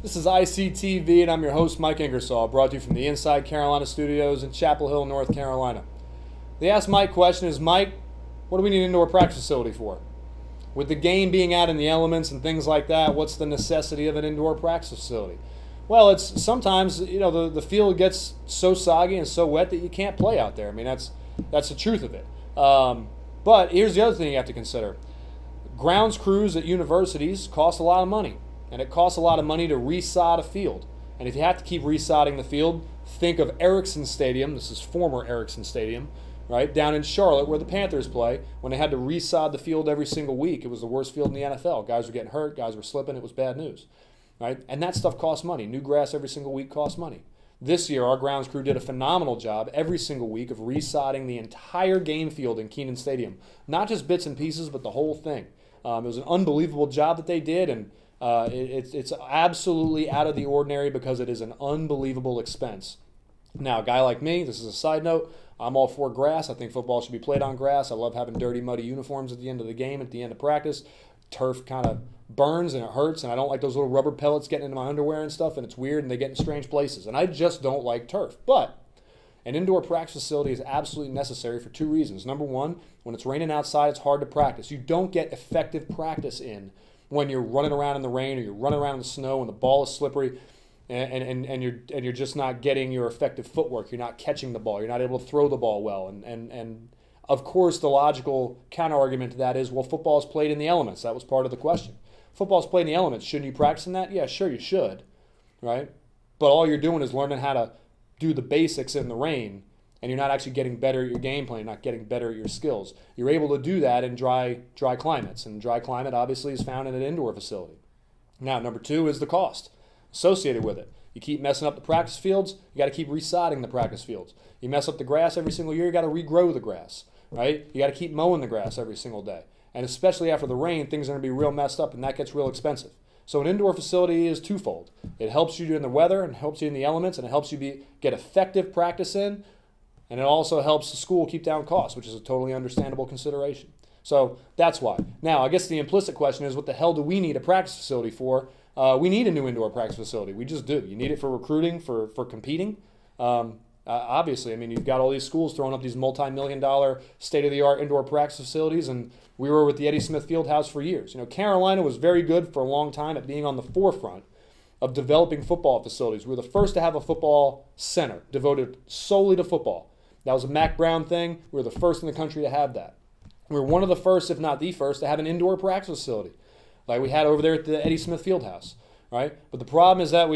This is ICTV, and I'm your host, Mike Ingersoll, brought to you from the Inside Carolina studios in Chapel Hill, North Carolina. The Ask Mike question is, Mike, what do we need an indoor practice facility for? With the game being out in the elements and things like that, what's the necessity of an indoor practice facility? Well, it's sometimes, the field gets so soggy and so wet that you can't play out there. I mean, that's the truth of it. But here's the other thing you have to consider. Grounds crews at universities cost a lot of money. And it costs a lot of money to resod a field. And if you have to keep resodding the field, think of Ericsson Stadium. This is former Ericsson Stadium, right, down in Charlotte where the Panthers play. When they had to resod the field every single week, it was the worst field in the NFL. Guys were getting hurt. Guys were slipping. It was bad news, right? And that stuff costs money. New grass every single week costs money. This year, our grounds crew did a phenomenal job every single week of resodding the entire game field in Kenan Stadium. Not just bits and pieces, but the whole thing. It was an unbelievable job that they did, and it's absolutely out of the ordinary because it is an unbelievable expense. Now, a guy like me, this is a side note, I'm all for grass. I think football should be played on grass. I love having dirty, muddy uniforms at the end of the game, at the end of practice. Turf kind of burns and it hurts, and I don't like those little rubber pellets getting into my underwear and stuff, and it's weird, and they get in strange places. And I just don't like turf. But an indoor practice facility is absolutely necessary for two reasons. Number one, when it's raining outside, it's hard to practice. You don't get effective practice in when you're running around in the rain or you're running around in the snow and the ball is slippery and you're just not getting your effective footwork. You're not catching the ball. You're not able to throw the ball well. And of course, the logical counter-argument to that is, well, football is played in the elements. That was part of the question. Football is played in the elements. Shouldn't you practice in that? Yeah, sure you should, right? But all you're doing is learning how to do the basics in the rain, and you're not actually getting better at your game plan, not getting better at your skills. You're able to do that in dry climates, and dry climate obviously is found in an indoor facility. Now, number two is the cost associated with it. You keep messing up the practice fields, you got to keep resodding the practice fields. You mess up the grass every single year, you got to regrow the grass, right? You got to keep mowing the grass every single day. And especially after the rain, things are going to be real messed up, and that gets real expensive. So an indoor facility is twofold. It helps you in the weather and helps you in the elements, and it helps you get effective practice in, and it also helps the school keep down costs, which is a totally understandable consideration. So that's why. Now, I guess the implicit question is, what the hell do we need a practice facility for? We need a new indoor practice facility. We just do. You need it for recruiting, for competing. Obviously, I mean, you've got all these schools throwing up these multi-million-dollar state-of-the-art indoor practice facilities, and we were with the Eddie Smith Fieldhouse for years. Carolina was very good for a long time at being on the forefront of developing football facilities. We were the first to have a football center devoted solely to football. That was a Mac Brown thing. We were the first in the country to have that. We were one of the first, if not the first, to have an indoor practice facility like we had over there at the Eddie Smith Fieldhouse, right? But the problem is that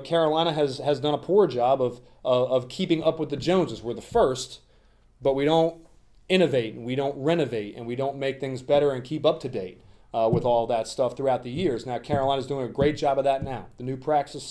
Carolina has done a poor job of keeping up with the Joneses. We're the first, but we don't innovate, and we don't renovate, and we don't make things better and keep up to date with all that stuff throughout the years. Now, Carolina's doing a great job of that now. The new practice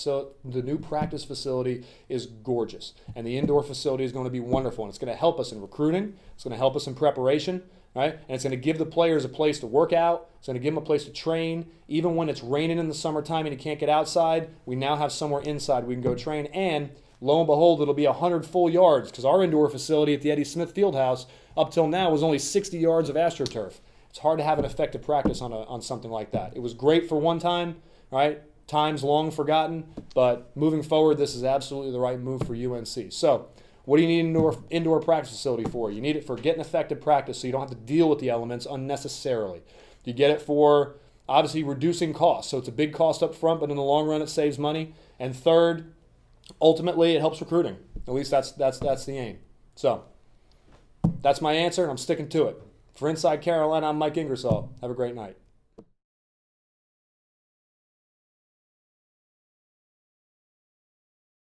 facility is gorgeous, and the indoor facility is going to be wonderful, and it's going to help us in recruiting. It's going to help us in preparation, right? And it's going to give the players a place to work out. It's going to give them a place to train. Even when it's raining in the summertime and you can't get outside, we now have somewhere inside we can go train. And lo and behold, it'll be 100 full yards, because our indoor facility at the Eddie Smith Fieldhouse up till now was only 60 yards of AstroTurf. It's hard to have an effective practice on something like that. It was great for one time, right? Times long forgotten, but moving forward, this is absolutely the right move for UNC. So, what do you need an indoor practice facility for? You need it for getting effective practice so you don't have to deal with the elements unnecessarily. You get it for, obviously, reducing costs. So it's a big cost up front, but in the long run, it saves money. And third, ultimately, it helps recruiting. At least that's the aim. So that's my answer, and I'm sticking to it. For Inside Carolina, I'm Mike Ingersoll. Have a great night.